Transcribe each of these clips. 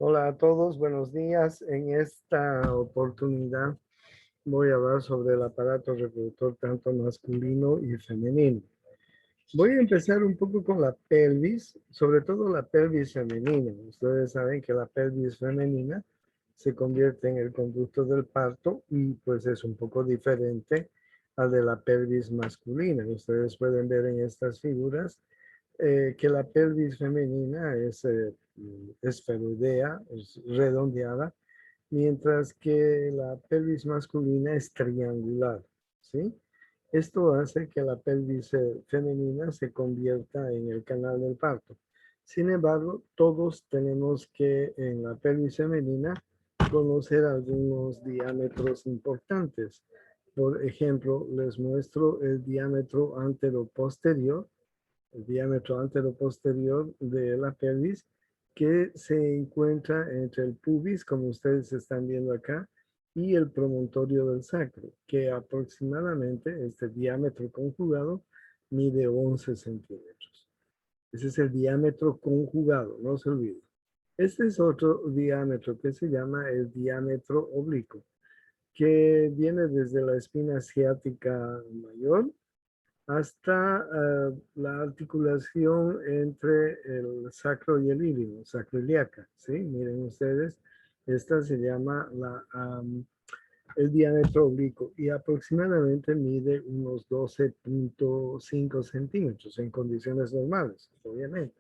Hola a todos, buenos días. En esta oportunidad voy a hablar sobre el aparato reproductor tanto masculino y femenino. Voy a empezar un poco con la pelvis, sobre todo la pelvis femenina. Ustedes saben que la pelvis femenina se convierte en el conducto del parto y pues es un poco diferente al de la pelvis masculina. Ustedes pueden ver en estas figuras que la pelvis femenina es esferoidea, es redondeada, mientras que la pelvis masculina es triangular, ¿sí? Esto hace que la pelvis femenina se convierta en el canal del parto. Sin embargo, todos tenemos que en la pelvis femenina conocer algunos diámetros importantes. Por ejemplo, les muestro el diámetro anteroposterior, el diámetro anteroposterior de la pelvis, que se encuentra entre el pubis, como ustedes están viendo acá, y el promontorio del sacro, que aproximadamente este diámetro conjugado mide 11 centímetros. Ese es el diámetro conjugado, no se olvide. Este es otro diámetro que se llama el diámetro oblicuo, que viene desde la espina ciática mayor hasta la articulación entre el sacro y el ilio, sacroiliaca, ¿sí? Miren ustedes, esta se llama el diámetro oblicuo y aproximadamente mide unos 12.5 centímetros en condiciones normales, obviamente.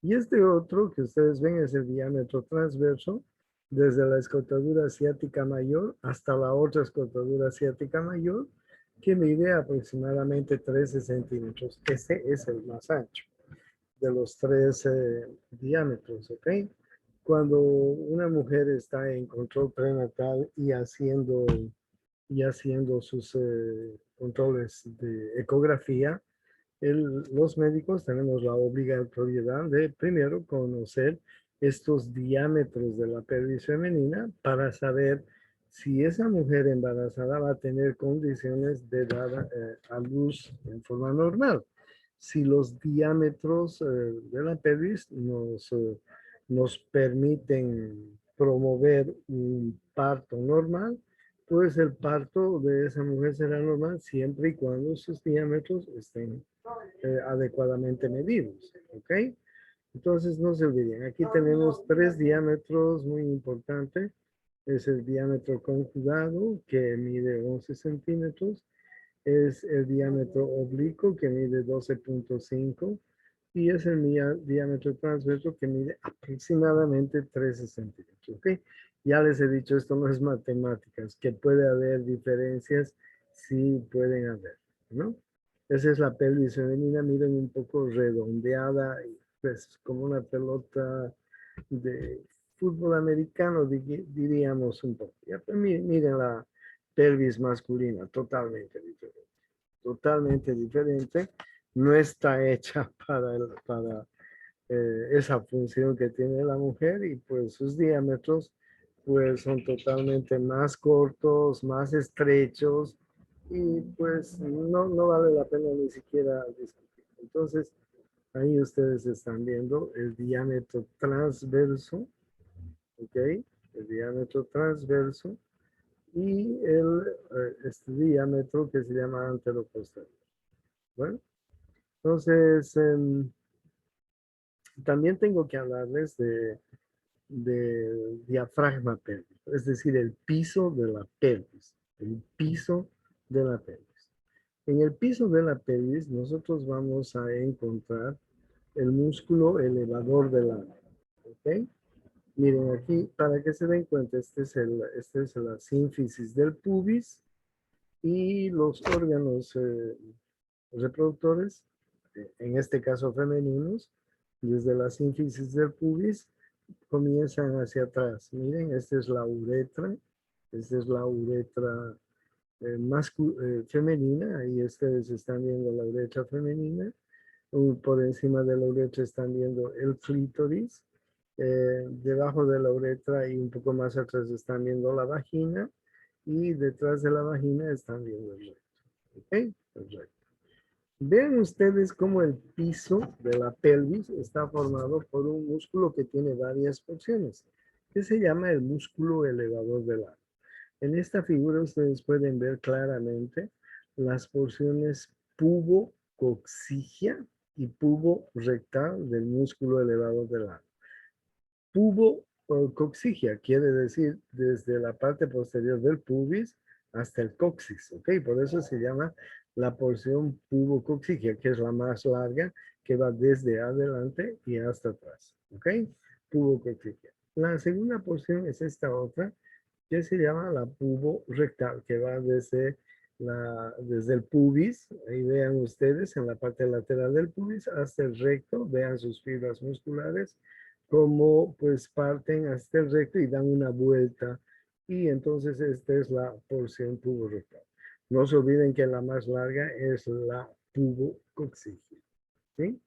Y este otro que ustedes ven es el diámetro transverso, desde la escotadura ciática mayor hasta la otra escotadura ciática mayor, que mide aproximadamente 13 centímetros. Este es el más ancho de los tres diámetros, ¿ok? Cuando una mujer está en control prenatal y haciendo sus controles de ecografía, los médicos tenemos la obligatoriedad de primero conocer estos diámetros de la pelvis femenina para saber si esa mujer embarazada va a tener condiciones de dar a luz en forma normal. Si los diámetros de la pelvis nos permiten promover un parto normal, pues el parto de esa mujer será normal siempre y cuando sus diámetros estén adecuadamente medidos, ¿ok? Entonces no se olviden, aquí tenemos tres diámetros muy importantes. Es el diámetro conjugado, que mide 11 centímetros. Es el diámetro oblicuo, que mide 12.5. Y es el diámetro transverso, que mide aproximadamente 13 centímetros, ¿ok? Ya les he dicho, esto no es matemáticas, que puede haber diferencias, sí pueden haber, ¿no? Esa es la pelvis femenina, miren, un poco redondeada, y pues como una pelota de fútbol americano, diríamos un poco. Ya, pues, miren la pelvis masculina, totalmente diferente. Totalmente diferente. No está hecha para esa función que tiene la mujer y pues sus diámetros pues son totalmente más cortos, más estrechos y pues no vale la pena ni siquiera discutir. Entonces, ahí ustedes están viendo el diámetro transverso, ¿ok? El diámetro transverso y este diámetro que se llama anteroposterior. Bueno, entonces también tengo que hablarles de diafragma pélvico, es decir, el piso de la pelvis, el piso de la pelvis. En el piso de la pelvis nosotros vamos a encontrar el músculo elevador del ano, ¿ok? Miren aquí, para que se den cuenta, este es la sínfisis del pubis y los órganos reproductores, en este caso femeninos, desde la sínfisis del pubis, comienzan hacia atrás. Miren, esta es la uretra femenina, ahí ustedes están viendo la uretra femenina, por encima de la uretra están viendo el clítoris, debajo de la uretra y un poco más atrás están viendo la vagina, y detrás de la vagina están viendo el recto. ¿Ok? Perfecto. Vean ustedes cómo el piso de la pelvis está formado por un músculo que tiene varias porciones, que se llama el músculo elevador del ano. En esta figura ustedes pueden ver claramente las porciones pubocoxigia y puborectal del músculo elevador del ano. Pubocoxigia quiere decir desde la parte posterior del pubis hasta el coxis, ¿ok? Por eso se llama la porción pubocoxigia, que es la más larga, que va desde adelante y hasta atrás, ¿ok? Pubocoxigia. La segunda porción es esta otra, que se llama la puborectal, que va desde el pubis, ahí vean ustedes en la parte lateral del pubis, hasta el recto, vean sus fibras musculares, como pues parten hasta el recto y dan una vuelta, y entonces esta es la porción puborectal. No se olviden que la más larga es la pubocoxigia, ¿sí?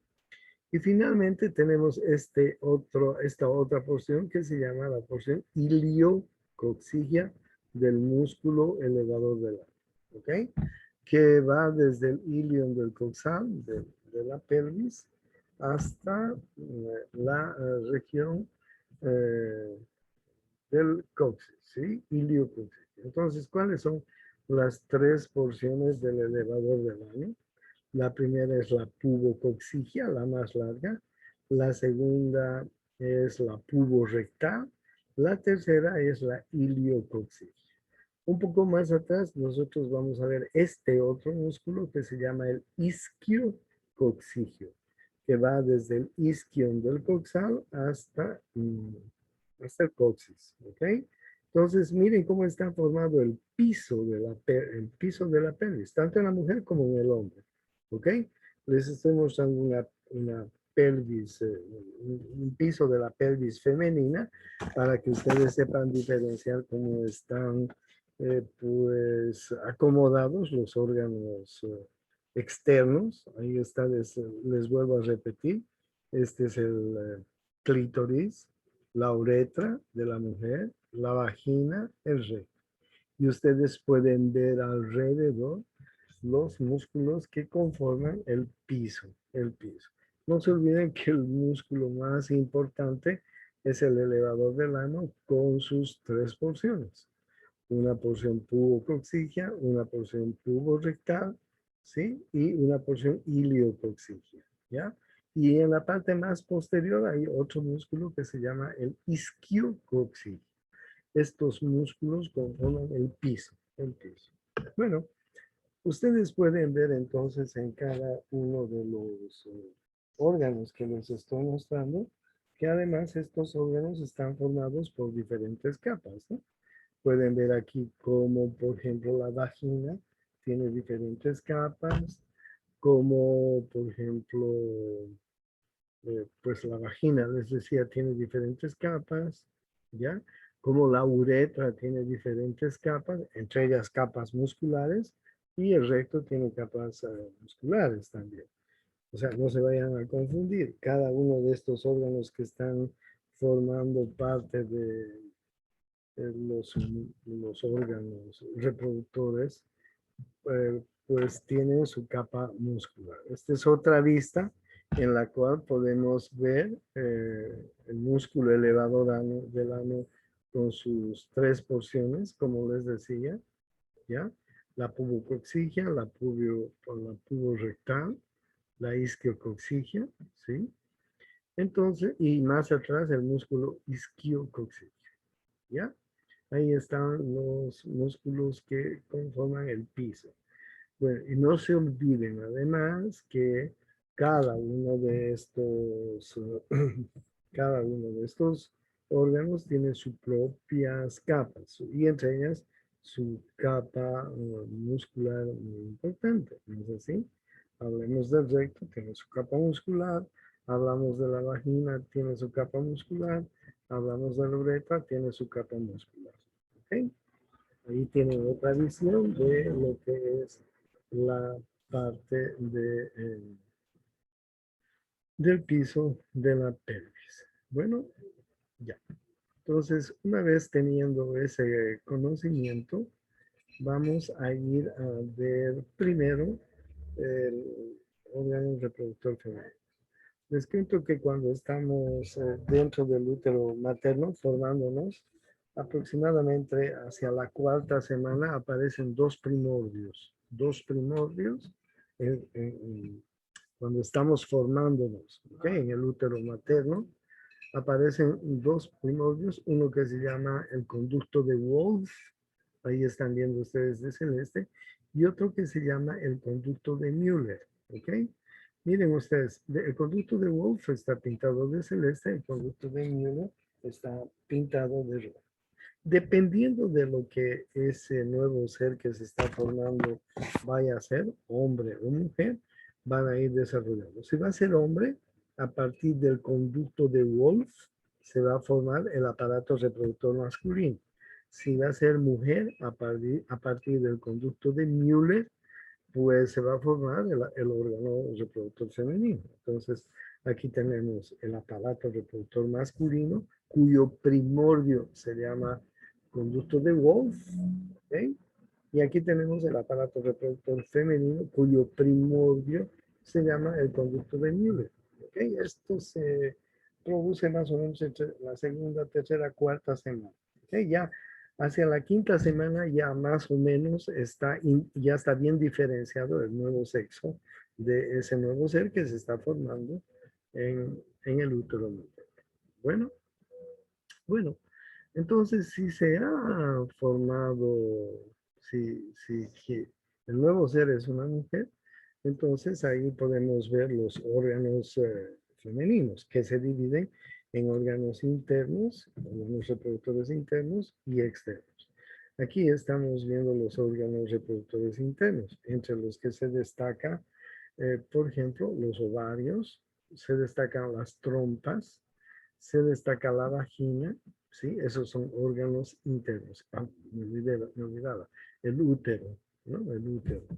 Y finalmente tenemos esta otra porción que se llama la porción iliocoxigia del músculo elevador del ano, ¿ok? Que va desde el ilion del coxal, de la pelvis, hasta la región eh, del coxis, ¿sí? Iliocoxigia. Entonces, ¿cuáles son las tres porciones del elevador del ano? La primera es la pubocoxigia, la más larga. La segunda es la puborectal. La tercera es la iliocoxigia. Un poco más atrás, nosotros vamos a ver este otro músculo que se llama el isquiocoxigio, que va desde el isquion del coxal hasta el coxis. ¿Ok? Entonces, miren cómo está formado el piso de la pelvis, tanto en la mujer como en el hombre. ¿Ok? Les estoy mostrando una pelvis, un piso de la pelvis femenina para que ustedes sepan diferenciar cómo están pues acomodados los órganos externos. Ahí está, les vuelvo a repetir. Este es el clítoris, la uretra de la mujer, la vagina, el recto. Y ustedes pueden ver alrededor los músculos que conforman el piso, el piso. No se olviden que el músculo más importante es el elevador del ano con sus tres porciones. Una porción pubocoxigia, una porción puborectal, ¿sí? Y una porción iliocoxigia, ¿ya? Y en la parte más posterior hay otro músculo que se llama el isquiocoxigia. Estos músculos conforman el piso, el piso. Bueno, ustedes pueden ver entonces en cada uno de los órganos que les estoy mostrando, que además estos órganos están formados por diferentes capas, ¿no? Pueden ver aquí como, por ejemplo, la vagina tiene diferentes capas, como, por ejemplo, pues la vagina, les decía, tiene diferentes capas, ¿ya? Como la uretra tiene diferentes capas, entre ellas capas musculares, y el recto tiene capas musculares también. O sea, no se vayan a confundir. Cada uno de estos órganos que están formando parte de los órganos reproductores, pues tienen su capa muscular. Esta es otra vista en la cual podemos ver el músculo elevador del ano con sus tres porciones, como les decía, ¿ya? La pubocoxigia, la puborectal, la isquiocoxigia, ¿sí? Entonces, y más atrás el músculo isquiocoxigia, ¿ya? Ahí están los músculos que conforman el piso. Bueno, y no se olviden además que cada uno de estos, cada uno de estos órganos tiene sus propias capas y entre ellas su capa muscular muy importante, ¿no es así? Hablemos del recto, tiene su capa muscular, hablamos de la vagina, tiene su capa muscular, hablamos de la uretra, tiene su capa muscular, ¿ok? Ahí tienen otra visión de lo que es la parte del piso de la pelvis. Bueno, ya. Entonces, una vez teniendo ese conocimiento, vamos a ir a ver primero órgano reproductor femenino. Les cuento que cuando estamos dentro del útero materno formándonos, aproximadamente hacia la cuarta semana aparecen dos primordios. Dos primordios cuando estamos formándonos, ¿okay? En el útero materno aparecen dos primordios, uno que se llama el conducto de Wolf, ahí están viendo ustedes de celeste, y otro que se llama el conducto de Müller, ¿ok? Miren ustedes, el conducto de Wolf está pintado de celeste, el conducto de Müller está pintado de rojo. Dependiendo de lo que ese nuevo ser que se está formando vaya a ser, hombre o mujer, van a ir desarrollando. Si va a ser hombre, a partir del conducto de Wolf, se va a formar el aparato reproductor masculino. Si va a ser mujer, a partir del conducto de Müller, pues se va a formar el órgano reproductor femenino. Entonces, aquí tenemos el aparato reproductor masculino, cuyo primordio se llama conducto de Wolf, ¿okay? Y aquí tenemos el aparato reproductor femenino, cuyo primordio se llama el conducto de Müller, ¿okay? Esto se produce más o menos entre la segunda, tercera, cuarta semana, ¿okay? Ya hacia la quinta semana ya más o menos ya está bien diferenciado el nuevo sexo de ese nuevo ser que se está formando en el útero materno. Bueno, entonces si se ha formado, si el nuevo ser es una mujer, entonces ahí podemos ver los órganos femeninos que se dividen en órganos internos, órganos reproductores internos y externos. Aquí estamos viendo los órganos reproductores internos, entre los que se destaca, por ejemplo, los ovarios, se destacan las trompas, se destaca la vagina, ¿sí? Esos son órganos internos. Ah, me olvidaba. El útero, ¿no? El útero.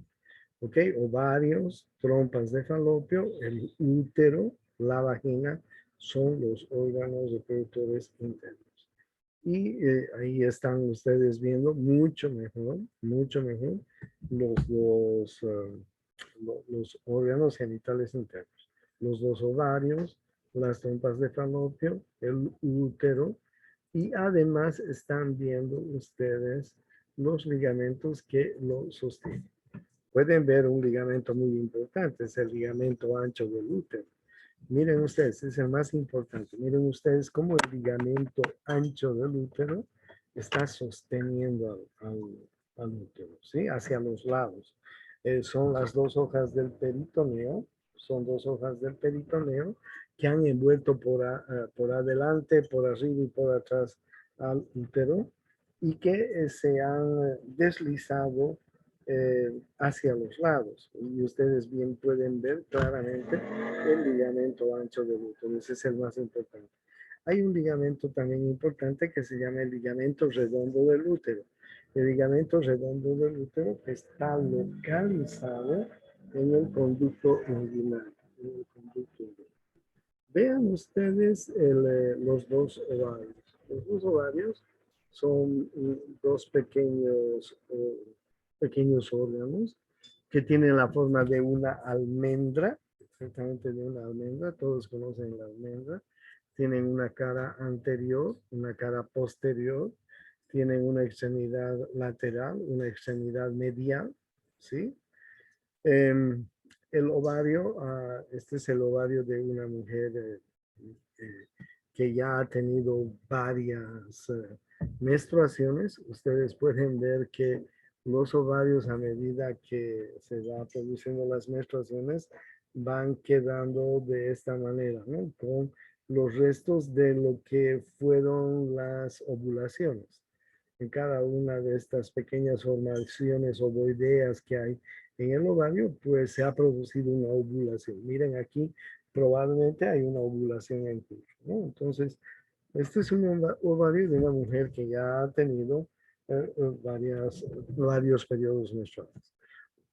¿Ok? Ovarios, trompas de falopio, el útero, la vagina, son los órganos reproductores internos. Y ahí están ustedes viendo mucho mejor los órganos genitales internos. Los dos ovarios, las trompas de falopio, el útero, y además están viendo ustedes los ligamentos que lo sostienen. Pueden ver un ligamento muy importante, es el ligamento ancho del útero. Miren ustedes, es el más importante. Miren ustedes cómo el ligamento ancho del útero está sosteniendo al útero, ¿sí? Hacia los lados. Son las dos hojas del peritoneo, son dos hojas del peritoneo que han envuelto por adelante, por arriba y por atrás al útero y que se han deslizado hacia los lados. Y ustedes bien pueden ver claramente el ligamento ancho del útero. Ese es el más importante. Hay un ligamento también importante que se llama el ligamento redondo del útero. El ligamento redondo del útero está localizado en el conducto inguinal. Vean ustedes los dos ovarios. Los dos ovarios son dos pequeños órganos que tienen la forma de una almendra, exactamente de una almendra, todos conocen la almendra. Tienen una cara anterior, una cara posterior, tienen una extremidad lateral, una extremidad medial, ¿sí? El ovario, este es el ovario de una mujer que ya ha tenido varias menstruaciones. Ustedes pueden ver que los ovarios a medida que se va produciendo las menstruaciones van quedando de esta manera, ¿no? Con los restos de lo que fueron las ovulaciones. En cada una de estas pequeñas formaciones ovoideas que hay en el ovario, pues se ha producido una ovulación. Miren aquí, probablemente hay una ovulación en curso, ¿no? Entonces, este es un ovario de una mujer que ya ha tenido varios periodos menstruales.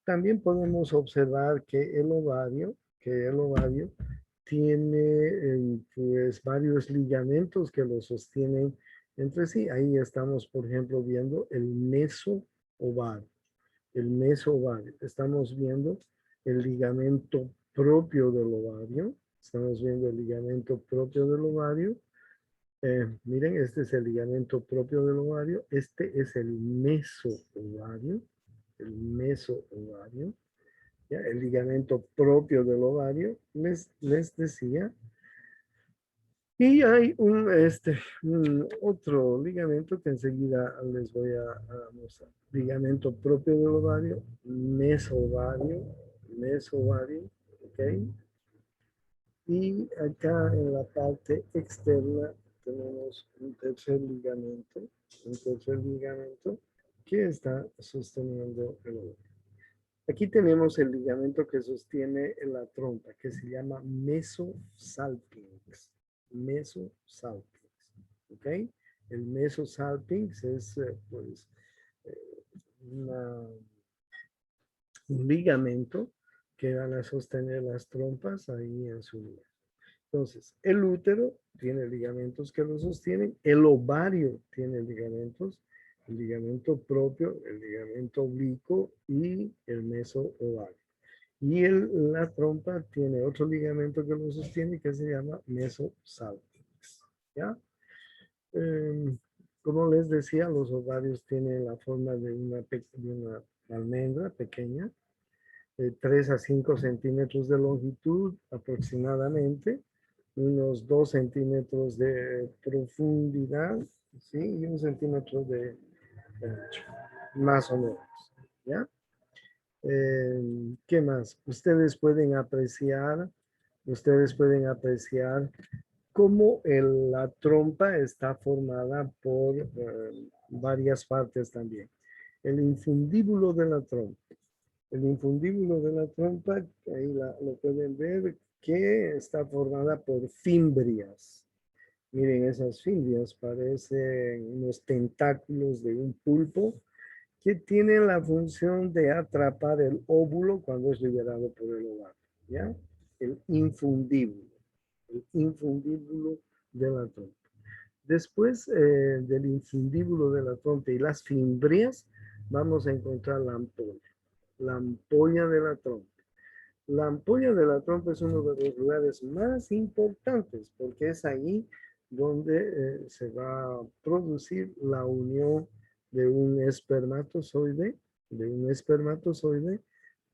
También podemos observar que el ovario tiene pues varios ligamentos que lo sostienen entre sí. Ahí estamos, por ejemplo, viendo el mesoovario. El mesoovario. Estamos viendo el ligamento propio del ovario. Estamos viendo el ligamento propio del ovario. Miren, este es el ligamento propio del ovario. Este es el mesoovario. El mesoovario. ¿Ya? El ligamento propio del ovario. Les decía. Y hay un otro ligamento que enseguida les voy a mostrar. Ligamento propio del ovario, mesovario, ¿ok? Y acá en la parte externa tenemos un tercer ligamento que está sosteniendo el ovario. Aquí tenemos el ligamento que sostiene la trompa, que se llama mesosalpinx. Mesosalpinx, ¿ok? El mesosalpinx es, pues, eh, una- un ligamento que van a sostener las trompas ahí en su lugar. Entonces, el útero tiene ligamentos que lo sostienen, el ovario tiene ligamentos, el ligamento propio, el ligamento oblicuo y el mesoovario. Y la trompa tiene otro ligamento que lo sostiene que se llama mesosalpinx. ¿Ya? Eh, Como les decía, los ovarios tienen la forma de una almendra pequeña, de 3 a 5 centímetros de longitud aproximadamente, unos 2 centímetros de profundidad, ¿sí? Y 1 centímetro de ancho, más o menos, ¿ya? ¿Qué más? Ustedes pueden apreciar cómo la trompa está formada por varias partes también. El infundíbulo de la trompa. El infundíbulo de la trompa, ahí lo pueden ver, que está formada por fimbrias. Miren, esas fimbrias parecen unos tentáculos de un pulpo que tienen la función de atrapar el óvulo cuando es liberado por el ovario. ¿Ya? El infundíbulo de la trompa. Después del infundíbulo de la trompa y las fimbrias, vamos a encontrar la ampolla de la trompa. La ampolla de la trompa es uno de los lugares más importantes porque es ahí donde se va a producir la unión de un espermatozoide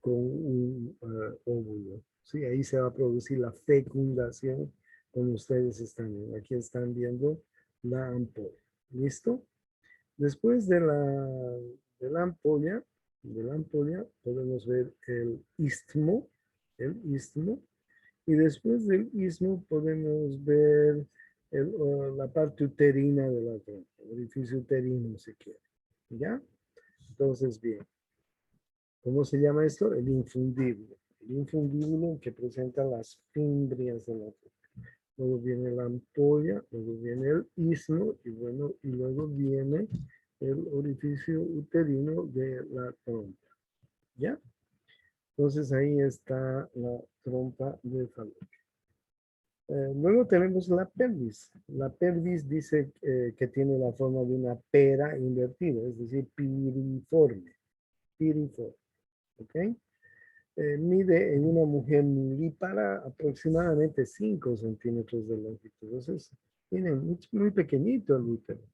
con un óvulo. Sí, ahí se va a producir la fecundación, como ustedes están viendo. Aquí están viendo la ampolla. ¿Listo? Después de la ampolla podemos ver el istmo, y después del istmo podemos ver la parte uterina de la trompa, el orificio uterino si quiere. ¿Ya? Entonces, bien. ¿Cómo se llama esto? El infundíbulo. El infundíbulo que presenta las fimbrias de la trompa. Luego viene la ampolla, luego viene el istmo y bueno, y luego viene el orificio uterino de la trompa. ¿Ya? Entonces ahí está la trompa de Falopio. Luego tenemos la pelvis. La pelvis dice que tiene la forma de una pera invertida, es decir, piriforme. Piriforme. ¿Ok? Mide en una mujer nulípara aproximadamente 5 centímetros de longitud. Entonces, tiene muy pequeñito el útero.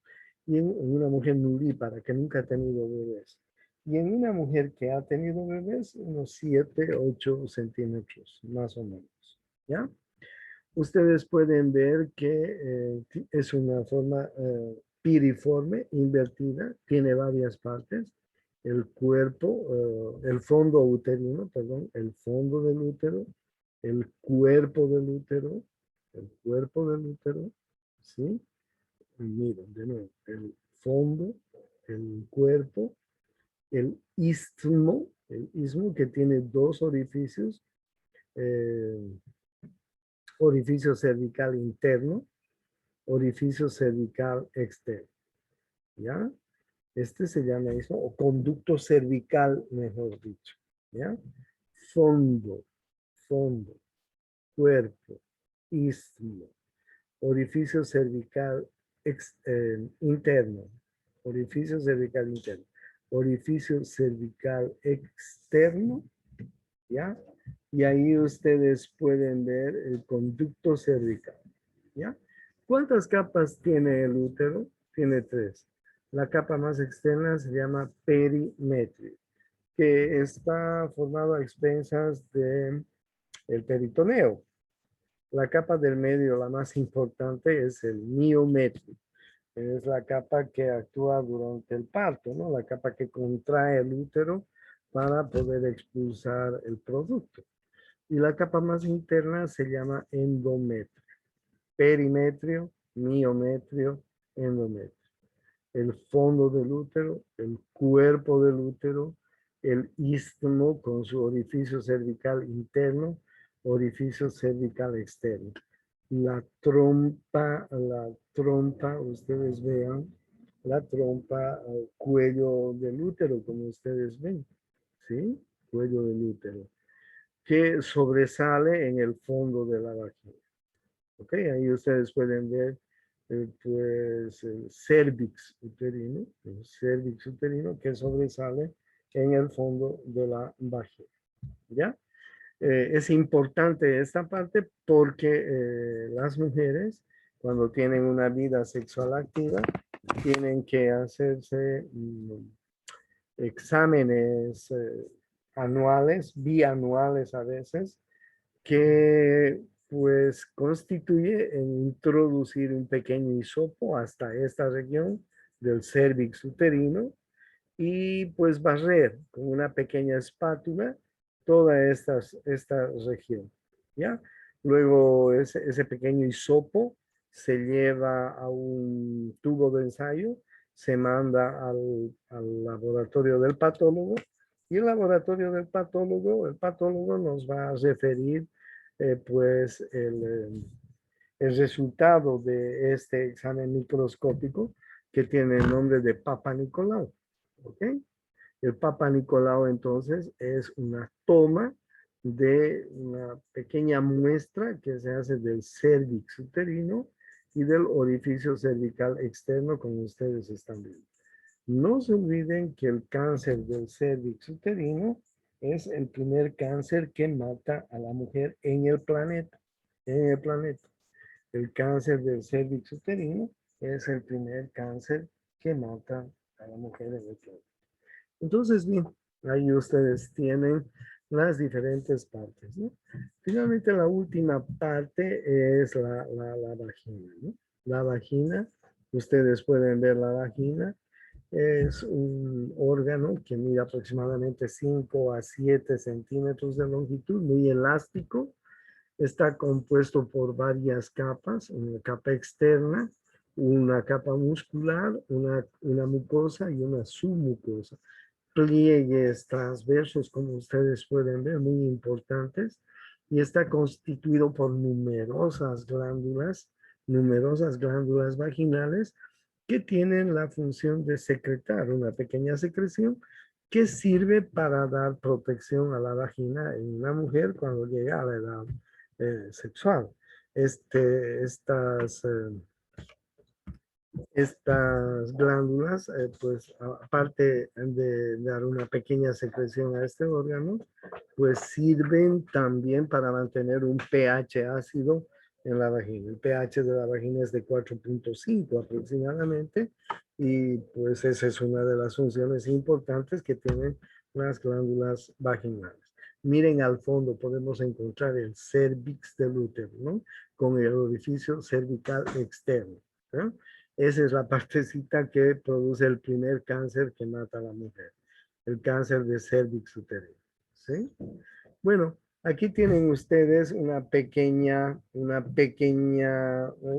Y en una mujer nulípara que nunca ha tenido bebés. Y en una mujer que ha tenido bebés, unos 7, 8 centímetros, más o menos. ¿Ya? Ustedes pueden ver que es una forma piriforme, invertida, tiene varias partes. El cuerpo, el fondo uterino, perdón, el fondo del útero, el cuerpo del útero, ¿sí? Y miren, de nuevo, el fondo, el cuerpo, el istmo que tiene dos orificios, eh, orificio cervical interno, orificio cervical externo, ¿ya? Este se llama eso, o conducto cervical, mejor dicho, ¿ya? Fondo, cuerpo, istmo, orificio cervical interno, orificio cervical interno, orificio cervical externo, ¿ya? y ahí ustedes pueden ver el conducto cervical, ¿ya? ¿Cuántas capas tiene el útero? Tiene tres. La capa más externa se llama perimetrio, que está formado a expensas del peritoneo. La capa del medio, la más importante, es el miometrio. Es la capa que actúa durante el parto, ¿no? La capa que contrae el útero para poder expulsar el producto. Y la capa más interna se llama endometrio. Perimetrio, miometrio, endometrio. El fondo del útero, el cuerpo del útero, el istmo con su orificio cervical interno, orificio cervical externo. La trompa, ustedes vean, la trompa, el cuello del útero, como ustedes ven, ¿sí? Cuello del útero, que sobresale en el fondo de la vagina. ¿Ok? Ahí ustedes pueden ver pues el cervix uterino que sobresale en el fondo de la vagina. ¿Ya? Es importante esta parte porque las mujeres, cuando tienen una vida sexual activa, tienen que hacerse exámenes anuales, bianuales a veces, que pues constituye en introducir un pequeño hisopo hasta esta región del cervix uterino y pues barrer con una pequeña espátula toda esta región, ¿ya? Luego ese pequeño hisopo se lleva a un tubo de ensayo, se manda al laboratorio del patólogo y el patólogo nos va a referir pues el resultado de este examen microscópico que tiene el nombre de Papa Nicolau. ¿Ok? El Papa Nicolau entonces es una toma de una pequeña muestra que se hace del cervix uterino y del orificio cervical externo, como ustedes están viendo. No se olviden que el cáncer del cervix uterino es el primer cáncer que mata a la mujer en el planeta. En el planeta. El cáncer del cervix uterino es el primer cáncer que mata a la mujer en el planeta. Entonces, bien, ahí ustedes tienen las diferentes partes, ¿no? Finalmente, la última parte es la vagina, ¿no? La vagina, ustedes pueden ver la vagina, es un órgano que mide aproximadamente 5 a 7 centímetros de longitud, muy elástico. Está compuesto por varias capas, una capa externa, una capa muscular, una mucosa y una submucosa. Pliegues transversos, como ustedes pueden ver, muy importantes, y está constituido por numerosas glándulas vaginales que tienen la función de secretar una pequeña secreción que sirve para dar protección a la vagina en una mujer cuando llega a la edad sexual. Estas glándulas, pues aparte de dar una pequeña secreción a este órgano, pues sirven también para mantener un pH ácido en la vagina. El pH de la vagina es de 4.5 aproximadamente y pues esa es una de las funciones importantes que tienen las glándulas vaginales. Miren al fondo, podemos encontrar el cervix del útero, ¿no? Con el orificio cervical externo, ¿no? Esa es la partecita que produce el primer cáncer que mata a la mujer, el cáncer de cervix uterino. ¿Sí? Bueno, aquí tienen ustedes una pequeña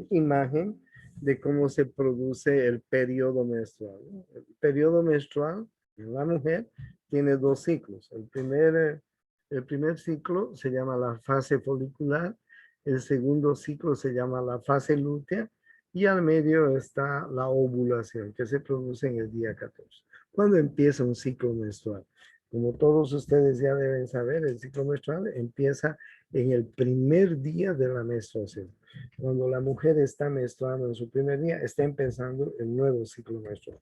imagen de cómo se produce el periodo menstrual, ¿no? El periodo menstrual en la mujer tiene dos ciclos. El primer ciclo se llama la fase folicular, el segundo ciclo se llama la fase lútea y al medio está la ovulación que se produce en el día 14. ¿Cuándo empieza un ciclo menstrual? Como todos ustedes ya deben saber, el ciclo menstrual empieza en el primer día de la menstruación. Cuando la mujer está menstruando en su primer día, está empezando el nuevo ciclo menstrual.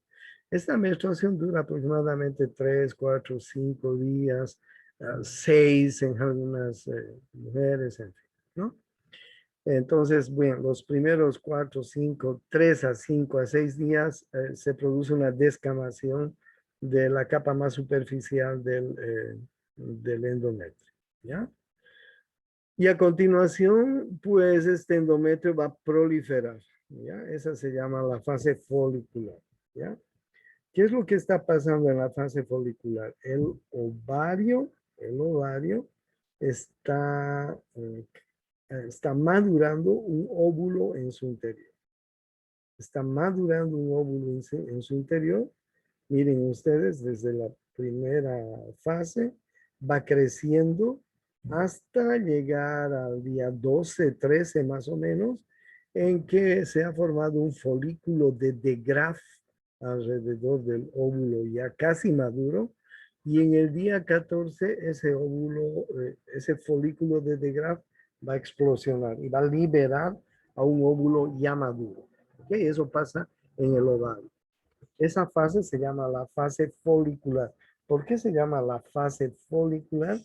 Esta menstruación dura aproximadamente 3, 4, 5 días, 6 en algunas mujeres, en fin, ¿no? Entonces, bueno, los primeros 4, 5, 3 a 5 a 6 días se produce una descamación de la capa más superficial del endometrio, ¿ya? Y a continuación, pues este endometrio va a proliferar, ¿ya? Esa se llama la fase folicular, ¿ya? ¿Qué es lo que está pasando en la fase folicular? El ovario está madurando un óvulo en su interior. Está madurando un óvulo en su interior. Miren ustedes, desde la primera fase va creciendo hasta llegar al día 12, 13 más o menos, en que se ha formado un folículo de Graf alrededor del óvulo ya casi maduro. Y en el día 14, ese óvulo, ese folículo de Graf va a explosionar y va a liberar a un óvulo ya maduro. ¿Okay? Eso pasa en el ovario. Esa fase se llama la fase folicular. ¿Por qué se llama la fase folicular?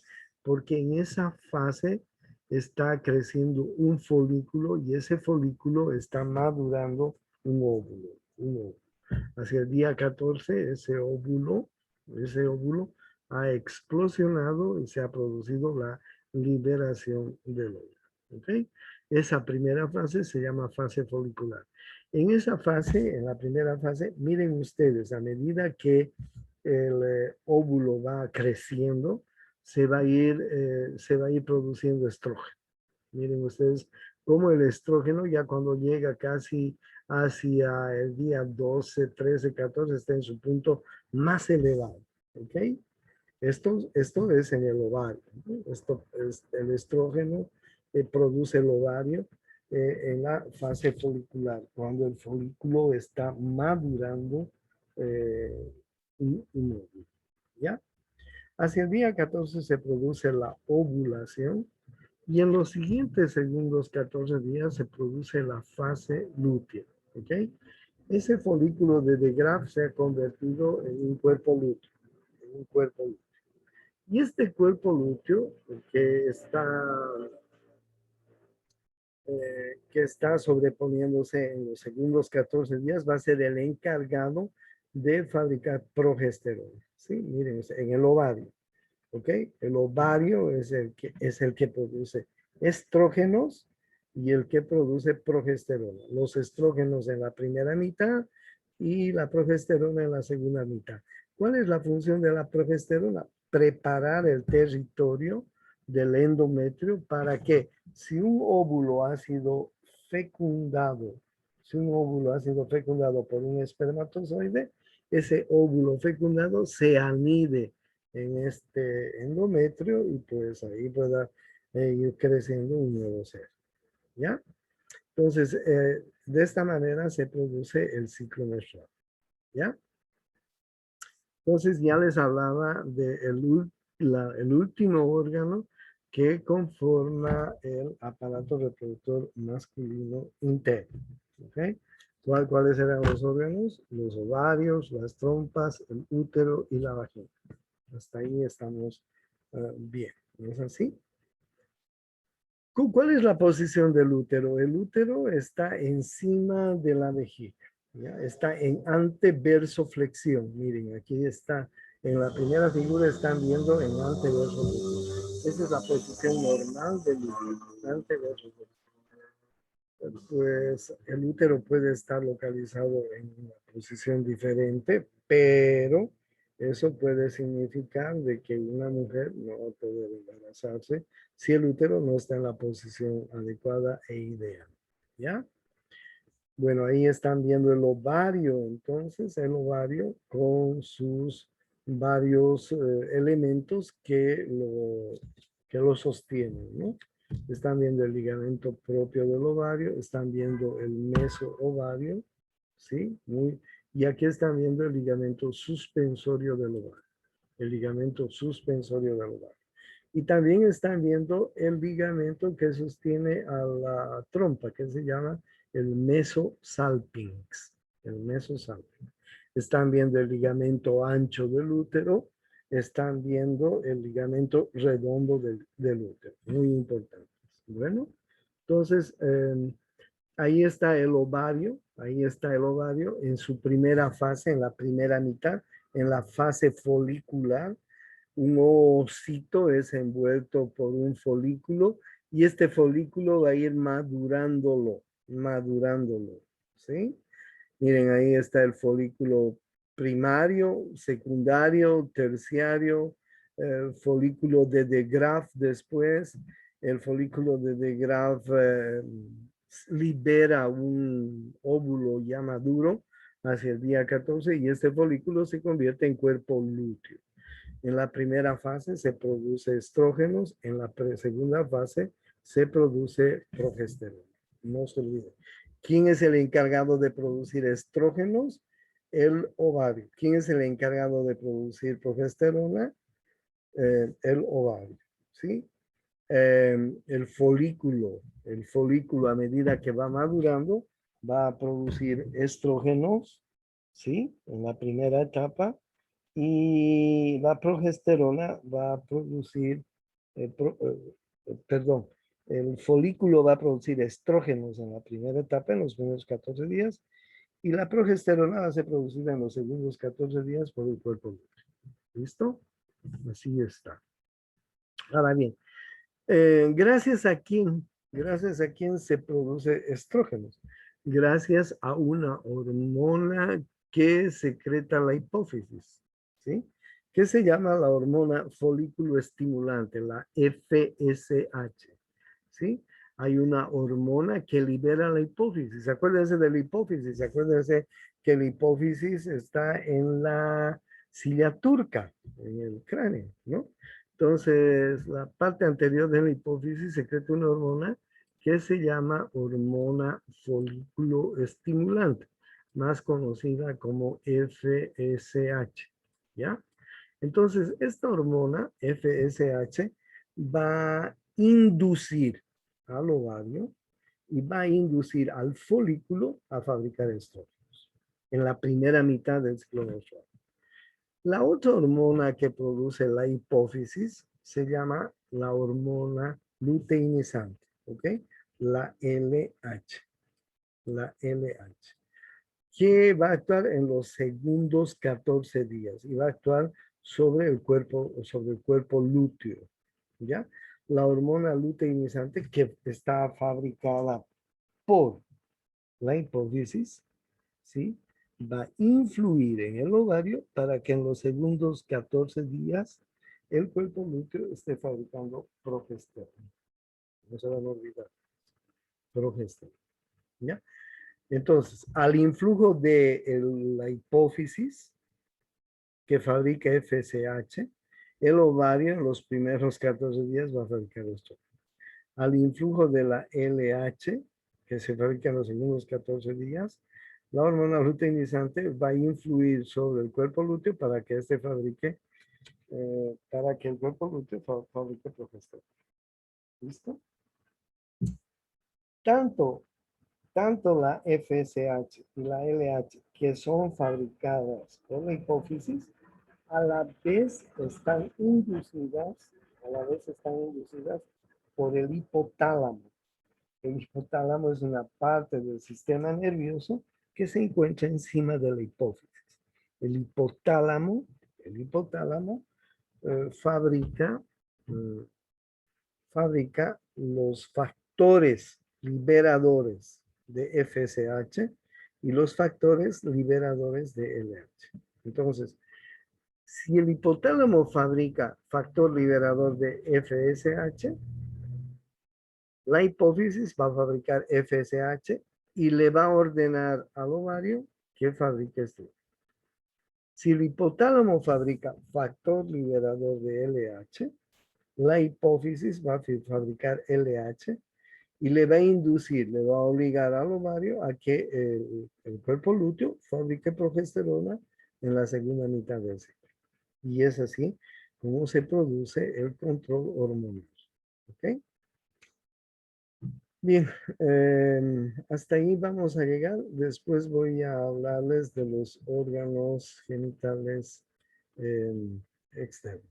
Porque en esa fase está creciendo un folículo y ese folículo está madurando un óvulo. Hacia el día 14, ese óvulo ha explosionado y se ha producido la liberación del óvulo. ¿Okay? Esa primera fase se llama fase folicular. En esa fase, en la primera fase, miren ustedes, a medida que el óvulo va creciendo, se va a ir produciendo estrógeno. Miren ustedes cómo el estrógeno ya cuando llega casi hacia el día 12, 13, 14 está en su punto más elevado. ¿Ok? Esto es en el ovario, ¿no? Esto es el estrógeno que produce el ovario en la fase folicular, cuando el folículo está madurando un óvulo. ¿Ya? Hacia el día 14 se produce la ovulación y en los siguientes segundos 14 días se produce la fase lútea. ¿Ok? Ese folículo de Graf se ha convertido en un cuerpo lúteo. En un cuerpo lúteo. Y este cuerpo lúteo que está sobreponiéndose en los segundos 14 días va a ser el encargado de fabricar progesterona. ¿Sí? Miren, en el ovario. ¿Ok? El ovario es el que produce estrógenos y el que produce progesterona. Los estrógenos en la primera mitad y la progesterona en la segunda mitad. ¿Cuál es la función de la progesterona? Preparar el territorio del endometrio para que si un óvulo ha sido fecundado, por un espermatozoide, ese óvulo fecundado se anide en este endometrio y pues ahí pueda ir creciendo un nuevo ser. ¿Ya? Entonces, de esta manera se produce el ciclo menstrual. ¿Ya? Entonces ya les hablaba el último órgano que conforma el aparato reproductor masculino interno. ¿Okay? ¿Cuáles eran los órganos? Los ovarios, las trompas, el útero y la vagina. Hasta ahí estamos bien. ¿No es así? ¿Cuál es la posición del útero? El útero está encima de la vejiga. ¿Ya? Está en anteversoflexión. Miren, aquí está. En la primera figura están viendo en anteversoflexión. Esa es la posición normal del útero. Anteversoflexión. Pues el útero puede estar localizado en una posición diferente, pero eso puede significar de que una mujer no puede embarazarse si el útero no está en la posición adecuada e ideal. ¿Ya? Bueno, ahí están viendo el ovario, entonces el ovario con sus varios elementos que lo sostienen, ¿no? Están viendo el ligamento propio del ovario, están viendo el mesoovario, ¿sí? Y aquí están viendo el ligamento suspensorio del ovario, el ligamento suspensorio del ovario. Y también están viendo el ligamento que sostiene a la trompa, que se llama el mesosalpinx. El mesosalpinx. Están viendo el ligamento ancho del útero están viendo el ligamento redondo del útero. Muy importante. Bueno, entonces ahí está el ovario. Ahí está el ovario en su primera fase, en la primera mitad, en la fase folicular. Un ovocito es envuelto por un folículo y este folículo va a ir madurándolo, ¿sí? Miren, ahí está el folículo primario, secundario, terciario, folículo de De Graaf después. El folículo de De Graaf libera un óvulo ya maduro hacia el día 14 y este folículo se convierte en cuerpo lúteo. En la primera fase se produce estrógenos, en la segunda fase se produce progesterona. No se olvide. ¿Quién es el encargado de producir estrógenos? El ovario. ¿Quién es el encargado de producir progesterona? El ovario. ¿Sí? El folículo a medida que va madurando va a producir estrógenos, ¿sí? En la primera etapa y la progesterona va a producir, perdón, el folículo va a producir estrógenos en la primera etapa, en los primeros 14 días, y la progesterona va a ser producida en los segundos 14 días por el cuerpo. ¿Listo? Así está. Ahora bien, gracias a quién se produce estrógenos, gracias a una hormona que secreta la hipófisis, ¿sí? Que se llama la hormona folículo estimulante, la FSH, ¿sí? Hay una hormona que libera la hipófisis. Acuérdense de la hipófisis, acuérdense que la hipófisis está en la silla turca, en el cráneo, ¿no? Entonces, la parte anterior de la hipófisis secreta una hormona que se llama hormona folículo estimulante, más conocida como FSH, ¿ya? Entonces, esta hormona FSH va a inducir al ovario y va a inducir al folículo a fabricar estrógenos en la primera mitad del ciclo menstrual. La otra hormona que produce la hipófisis se llama la hormona luteinizante, ¿ok? La LH, la LH, que va a actuar en los segundos 14 días y va a actuar sobre el cuerpo lúteo, ¿ya? La hormona luteinizante que está fabricada por la hipófisis, ¿sí? Va a influir en el ovario para que en los segundos 14 días el cuerpo lúteo esté fabricando progesterona. No se van a olvidar, progesterona, ¿ya? Entonces, al influjo de la hipófisis que fabrica FSH, el ovario en los primeros 14 días va a fabricar esto. Al influjo de la LH, que se fabrica en los segundos 14 días, la hormona luteinizante va a influir sobre el cuerpo lúteo para que este fabrique, para que el cuerpo lúteo fabrique progesterona. ¿Listo? Tanto la FSH y la LH, que son fabricadas por la hipófisis, a la vez están inducidas, por el hipotálamo. El hipotálamo es una parte del sistema nervioso que se encuentra encima de la hipófisis. El hipotálamo, fabrica, eh, fabrica los factores liberadores de FSH y los factores liberadores de LH. Entonces, si el hipotálamo fabrica factor liberador de FSH, la hipófisis va a fabricar FSH y le va a ordenar al ovario que fabrique este. Si el hipotálamo fabrica factor liberador de LH, la hipófisis va a fabricar LH y le va a inducir, le va a obligar al ovario a que el cuerpo lúteo fabrique progesterona en la segunda mitad del ciclo. Y es así como se produce el control hormonal. ¿Ok? Bien, hasta ahí vamos a llegar. Después voy a hablarles de los órganos genitales externo.